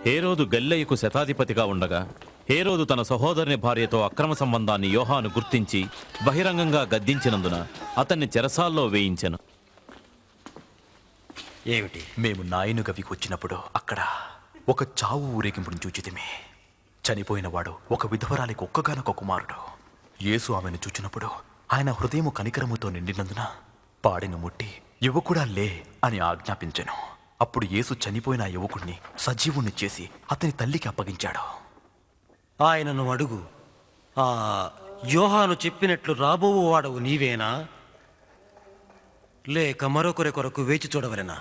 హేరోదు గలిలయకు శతాధిపతిగా ఉండగా హేరోదు తన సహోదరుని భార్యతో అక్రమ సంబంధాన్ని యోహాను గుర్తించి బహిరంగంగా గద్దించినందున అతన్ని చెరసాల్లో వేయించెను. ఏమిటి? మేము నాయను గవికి వచ్చినప్పుడు అక్కడ ఒక చావు ఊరేగింపును చూచితిమి. చనిపోయినవాడు ఒక విధవరాలికి ఒక్కగానొక కుమారుడు. యేసు ఆమెను చూచినప్పుడు ఆయన హృదయము కనికరముతో నిండినందున పాడెను ముట్టి యువకుడా లే అని ఆజ్ఞాపించెను. అప్పుడు యేసు చనిపోయిన ఆ యువకుడిని సజీవుణ్ణి చేసి అతని తల్లికి అప్పగించాడు. ఆయనను అడుగు, ఆ యోహాను చెప్పినట్లు రాబోవు వాడవు నీవేనా, లేక మరొకరి కొరకు వేచి చూడవలెనా?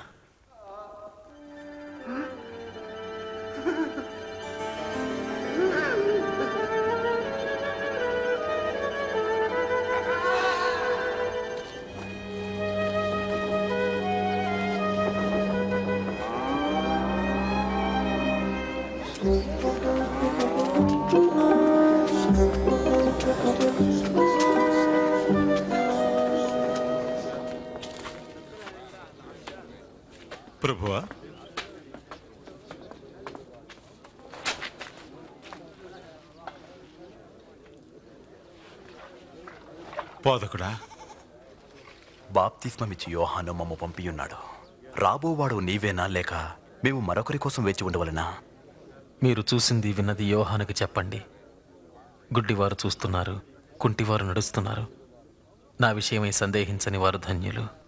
ప్రభువా, బోధకుడా, బాప్తిస్మమిచ్చి యోహాను మమ్ము పంపియున్నాడు. రాబోవాడు నీవేనా, లేక మేము మరొకరి కోసం వేచి ఉండవలెనా? మీరు చూసింది విన్నది యోహానుకి చెప్పండి. గుడ్డివారు చూస్తున్నారు, కుంటివారు నడుస్తున్నారు. నా విషయమై సందేహించని వారు ధన్యులు.